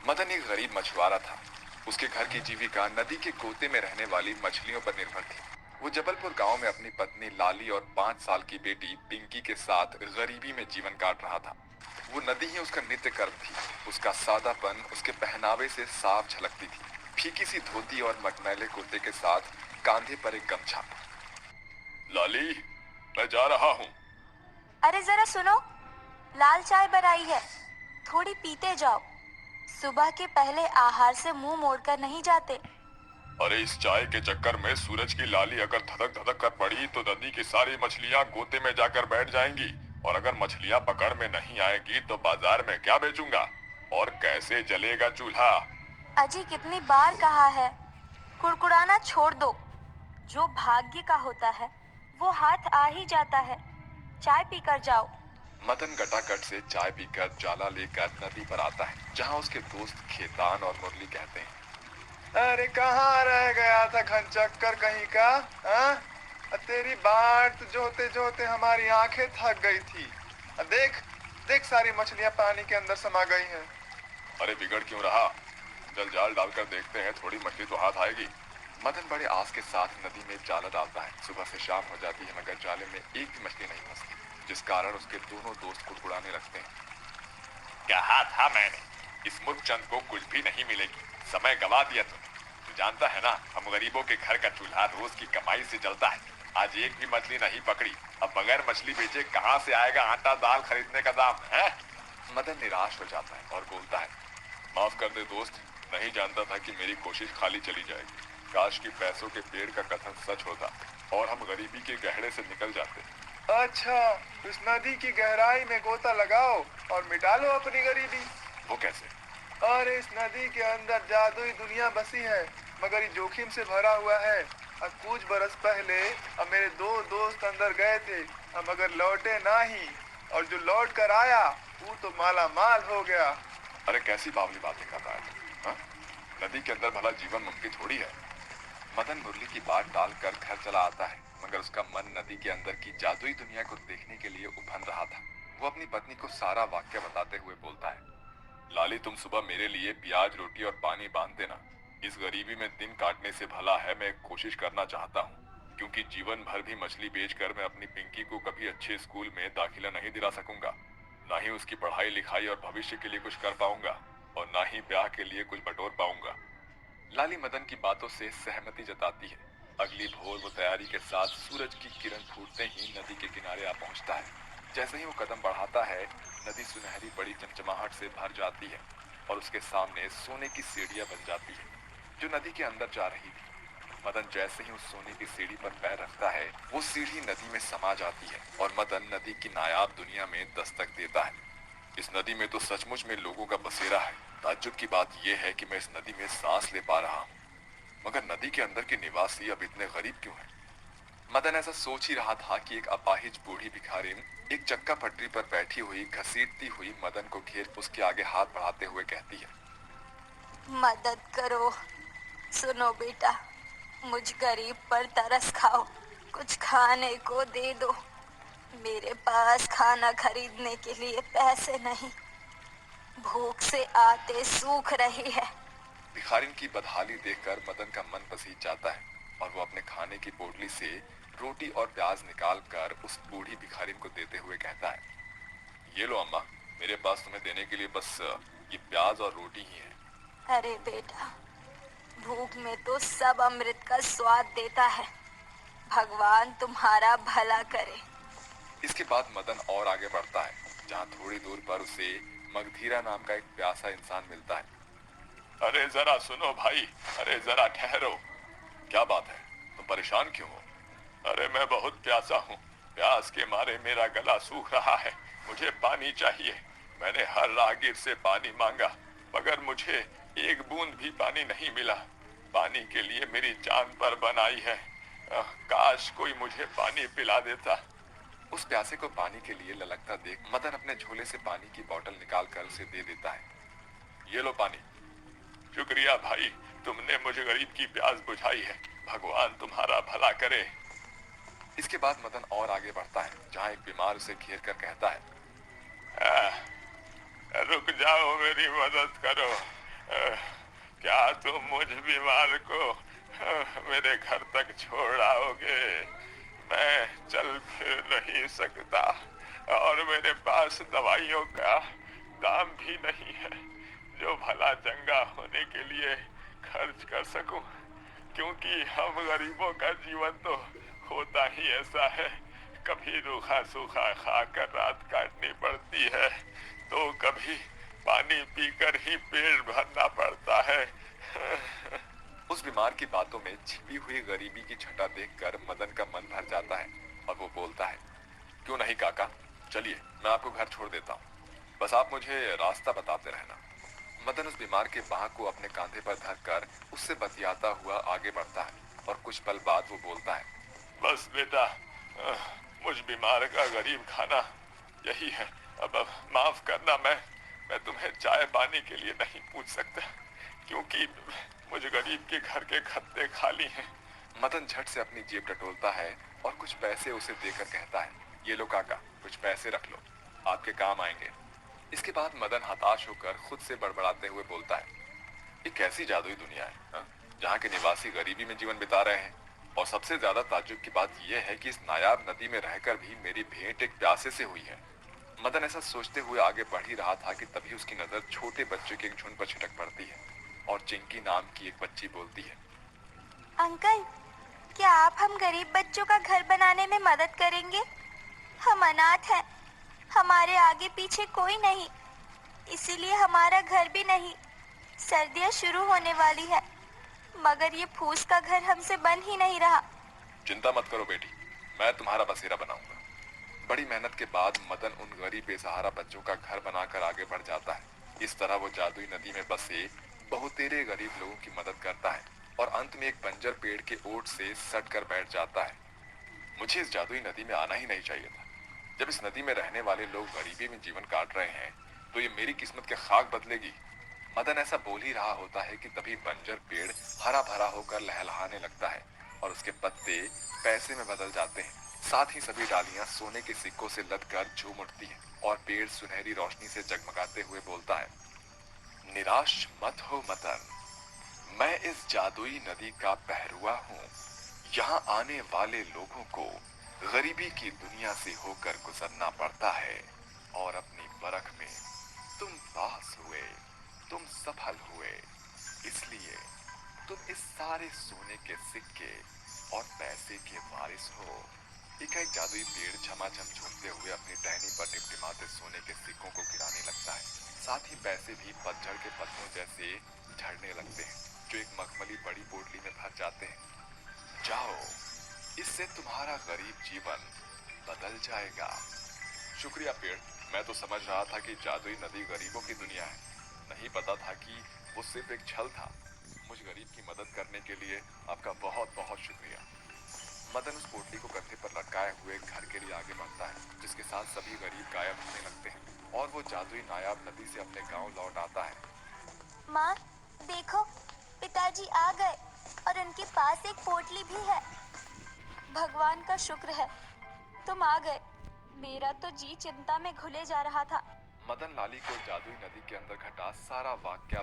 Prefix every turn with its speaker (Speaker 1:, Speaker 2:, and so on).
Speaker 1: मदन एक गरीब मछुआरा था। उसके घर की जीविका नदी के गोते में रहने वाली मछलियों पर निर्भर थी। वो जबलपुर गांव में अपनी पत्नी लाली और 5 साल की बेटी पिंकी के साथ गरीबी में जीवन काट रहा था। वो नदी ही उसका नित्य कर्म थी। उसका सादापन उसके पहनावे से साफ झलकती थी। फीकी सी धोती और मटमैले कुर्ते के साथ कांधे पर एक गमछा। लाली, मैं जा रहा हूँ।
Speaker 2: अरे जरा सुनो, लाल चाय बनाई है, थोड़ी पीते जाओ। सुबह के पहले आहार से मुंह मोड़कर नहीं जाते।
Speaker 1: अरे इस चाय के चक्कर में सूरज की लाली अगर धधक धधक कर पड़ी तो नदी की सारी मछलियाँ गोते में जाकर बैठ जाएंगी, और अगर मछलियाँ पकड़ में नहीं आएगी तो बाजार में क्या बेचूंगा, और कैसे जलेगा चूल्हा।
Speaker 2: अजी कितनी बार कहा है, कुड़कुड़ाना छोड़ दो। जो भाग्य का होता है वो हाथ आ ही जाता है। चाय पीकर जाओ।
Speaker 1: मदन गटागट से चाय पीकर जाला लेकर नदी पर आता है, जहाँ उसके दोस्त खेतान और मुरली कहते हैं, अरे कहाँ रह गया था घनचक्कर कहीं का? हाँ? तेरी बाट जोते जोते हमारी आंखें थक गई थी। देख देख, सारी मछलियां पानी के अंदर समा गई हैं। अरे बिगड़ क्यों रहा? चल जाल डालकर देखते हैं, थोड़ी मछली तो हाथ आएगी। मदन बड़े आस के साथ नदी में जाला डालता है। सुबह से शाम हो जाती है मगर जाले में एक भी मछली नहीं फंसती, जिस कारण उसके दोनों दोस्त कुड़कुड़ाने लगते हैं। कहा था मैंने, इस मुखचंद को कुछ भी नहीं मिलेगी। समय गवा दिया तुमने। तू जानता है ना, हम गरीबों के घर का चूल्हा रोज की कमाई से जलता है। आज एक भी मछली नहीं पकड़ी, अब बगैर मछली बेचे कहाँ से आएगा आटा दाल खरीदने का दाम है? मदन निराश हो जाता है और बोलता है, माफ कर दे दोस्त, नहीं जानता था कि मेरी कोशिश खाली चली जाएगी। काश कि पैसों के पेड़ का कथन सच होता और हम गरीबी के गहरे से निकल जाते। अच्छा, इस नदी की गहराई में गोता लगाओ और मिटा लो अपनी गरीबी। वो कैसे? अरे इस नदी के अंदर जादुई दुनिया बसी है, मगर ये जोखिम से भरा हुआ है। अब कुछ बरस पहले अब मेरे दो दोस्त अंदर गए थे, मगर लौटे ना ही, और जो लौट कर आया वो तो माला माल हो गया। अरे कैसी बावली बातें कर रहा है तू? हाँ? नदी के अंदर भला जीवन मुमकिन थोड़ी है। मदन मुरली की बात टालकर घर चला आता है, मगर उसका मन नदी के अंदर की जादुई दुनिया को देखने के लिए उफन रहा था। वो अपनी पत्नी को सारा वाक्य बताते हुए बोलता है, लाली तुम सुबह मेरे लिए प्याज रोटी और पानी बांध देना। इस गरीबी में दिन काटने से भला है मैं एक कोशिश करना चाहता हूँ, क्योंकि जीवन भर भी मछली बेचकर मैं अपनी पिंकी को कभी अच्छे स्कूल में दाखिला नहीं दिला सकूंगा, ना ही उसकी पढ़ाई लिखाई और भविष्य के लिए कुछ कर पाऊंगा, और ना ही ब्याह के लिए कुछ बटोर पाऊंगा। लाली मदन की बातों से सहमति जताती है। अगली भोर वो तैयारी के साथ सूरज की किरण फूटते ही नदी के किनारे आ पहुंचता है। जैसे ही वो कदम बढ़ाता है, नदी सुनहरी बड़ी चमचमाहट से भर जाती है और उसके सामने सोने की सीढ़ियां बन जाती है, जो नदी के अंदर जा रही थी। मदन जैसे ही उस सोने की सीढ़ी पर पैर रखता है, वो सीढ़ी नदी में समा जाती है और मदन नदी की नायाब दुनिया में दस्तक देता है। इस नदी में तो सचमुच में लोगों का बसेरा है। ताज्जुब की बात यह है कि मैं इस नदी में सांस ले पा रहा हूँ, मगर नदी के अंदर के निवासी अब इतने गरीब क्यों हैं? मदन ऐसा सोच ही रहा था कि एक अपाहिज बूढ़ी भिखारिन एक चक्का पटरी पर बैठी हुई घसीटती हुई मदन को घेर उसके आगे हाथ बढ़ाते हुए कहती है,
Speaker 2: मदद करो। सुनो बेटा, मुझ गरीब पर तरस खाओ, कुछ खाने को दे दो। मेरे पास खाना खरीदने के लिए पैसे नहीं, भूख से आते सूख रही है।
Speaker 1: भिखारिन की बदहाली देखकर मदन का मन पसीज जाता है और वो अपने खाने की पोटली से रोटी और प्याज निकाल कर उस बूढ़ी भिखारिन को देते हुए कहता है, ये लो अम्मा, मेरे पास तुम्हें देने के लिए बस ये प्याज और रोटी ही है।
Speaker 2: अरे बेटा, भूख में तो सब अमृत का स्वाद देता है। भगवान तुम्हारा भला करे।
Speaker 1: इसके बाद मदन और आगे बढ़ता है, जहाँ थोड़ी दूर पर उसे मगधीरा नाम का एक प्यासा इंसान मिलता है। अरे जरा सुनो भाई, अरे जरा ठहरो। क्या बात है, तुम परेशान क्यों हो? अरे मैं बहुत प्यासा हूँ, प्यास के मारे मेरा गला सूख रहा है, मुझे पानी चाहिए। मैंने हर राहगीर से पानी मांगा, मगर मुझे एक बूंद भी पानी नहीं मिला। पानी के लिए मेरी जान पर बन आई है। काश कोई मुझे पानी पिला देता। उस प्यासे को पानी के लिए ललकता देख मदन अपने झोले से पानी की बोतल निकाल कर उसे दे देता है। ये लो पानी। शुक्रिया भाई, तुमने मुझे गरीब की प्यास बुझाई है, भगवान तुम्हारा भला करे। इसके बाद मदन और आगे बढ़ता है, जहाँ एक बीमार उसे घेर कर कहता है, रुक जाओ, मेरी मदद करो, क्या तुम मुझ बीमार को मेरे घर तक छोड़ आओगे? मैं चल फिर नहीं सकता और मेरे पास दवाइयों का दाम भी नहीं है जो भला चंगा होने के लिए खर्च कर सकूं। क्योंकि हम गरीबों का जीवन तो होता ही ऐसा है, कभी रूखा सूखा खाकर रात काटनी पड़ती है तो कभी पानी पीकर ही पेट भरना पड़ता है। उस बीमार की बातों में छिपी हुई गरीबी की छटा देखकर मदन का मन भर जाता है और वो बोलता है, क्यों नहीं काका, चलिए मैं आपको घर छोड़ देता हूँ, बस आप मुझे रास्ता बताते रहना। मदन उस बीमार के बाह को अपने कांधे पर धरकर उससे बतियाता हुआ आगे बढ़ता है और कुछ पल बाद वो बोलता है, बस बेटा, मुझ बीमार का गरीब खाना यही है। अब माफ करना, मैं तुम्हें चाय पानी के लिए नहीं पूछ सकता क्योंकि मुझ गरीब के घर के खत्ते खाली हैं। मदन झट से अपनी जेब टटोलता है और कुछ पैसे उसे देकर कहता है, ये लो काका, कुछ पैसे रख लो, आपके काम आएंगे। इसके बाद मदन हताश होकर खुद से बड़बड़ाते हुए बोलता है, ये कैसी जादुई दुनिया है, हा? जहाँ के निवासी गरीबी में जीवन बिता रहे हैं। और सबसे ज्यादा ताज्जुब की बात यह है कि इस नायाब नदी में रहकर भी मेरी भेंट एक प्यासे से हुई है। मदन ऐसा सोचते हुए आगे बढ़ ही रहा था कि तभी उसकी नजर छोटे बच्चे के एक झुंड पर छिटक पड़ती है और चिंकी नाम की एक बच्ची बोलती है,
Speaker 2: अंकल, क्या आप हम गरीब बच्चों का घर बनाने में मदद करेंगे? हम अनाथ हैं, हमारे आगे पीछे कोई नहीं, इसीलिए हमारा घर भी नहीं। सर्दियाँ शुरू होने वाली है, मगर ये फूस का घर हमसे बन ही नहीं रहा।
Speaker 1: चिंता मत करो बेटी, मैं तुम्हारा बसेरा बनाऊंगा। बड़ी मेहनत के बाद मदन उन गरीब बेसहारा बच्चों का घर बनाकर आगे बढ़ जाता है। इस तरह वो जादुई नदी में बसे बहुतेरे गरीब लोगों की मदद करता है और अंत में एक बंजर पेड़ के ओट से सट कर बैठ जाता है। मुझे इस जादुई नदी में आना ही नहीं चाहिए था। जब इस नदी में रहने वाले लोग गरीबी में जीवन काट रहे हैं तो ये मेरी किस्मत के खाक बदलेगी। मदन ऐसा बोल ही रहा होता है कि तभी बंजर पेड़ हरा भरा होकर लहलहाने लगता है और उसके पत्ते पैसे में बदल जाते हैं। साथ ही सभी डालियां सोने के सिक्कों से लदकर झूम उठती हैं और पेड़ सुनहरी रोशनी से जगमगाते हुए बोलता है, निराश मत हो मदन, मैं इस जादुई नदी का पहरुआ हूँ। यहाँ आने वाले लोगों को गरीबी की दुनिया से होकर गुजरना पड़ता है और अपनी परख में तुम पास हुए, तुम सफल हुए, इसलिए तुम इस सारे सोने के सिक्के और पैसे के वारिस हो। एक जादुई पेड़ झमाझम झूमते हुए अपनी टहनी पर टिमटिमाते सोने के सिक्कों को गिराने लगता है। साथ ही पैसे भी पतझड़ के पत्तों जैसे झड़ने लगते हैं जो एक मखमली बड़ी पोटली में भर जाते हैं। जाओ, इससे तुम्हारा गरीब जीवन बदल जाएगा। शुक्रिया पेड़, मैं तो समझ रहा था कि जादुई नदी गरीबों की दुनिया है, नहीं पता था कि वो सिर्फ एक छल था। मुझ गरीब की मदद करने के लिए आपका बहुत बहुत शुक्रिया। मदन उस पोटली को कंधे पर लटकाए हुए घर के लिए आगे बढ़ता है, जिसके साथ सभी गरीब गायब होने लगते हैं और वो जादुई नायाब नदी से अपने गांव लौट आता है।
Speaker 2: माँ, देखो, पिताजी आ गए और उनके पास एक पोटली भी है। भगवान का शुक्र है, तुम आ गए। मेरा तो जी चिंता में घुले जा रहा था।
Speaker 1: मदन लाली को जादुई नदी के अंदर घटा सारा वाकया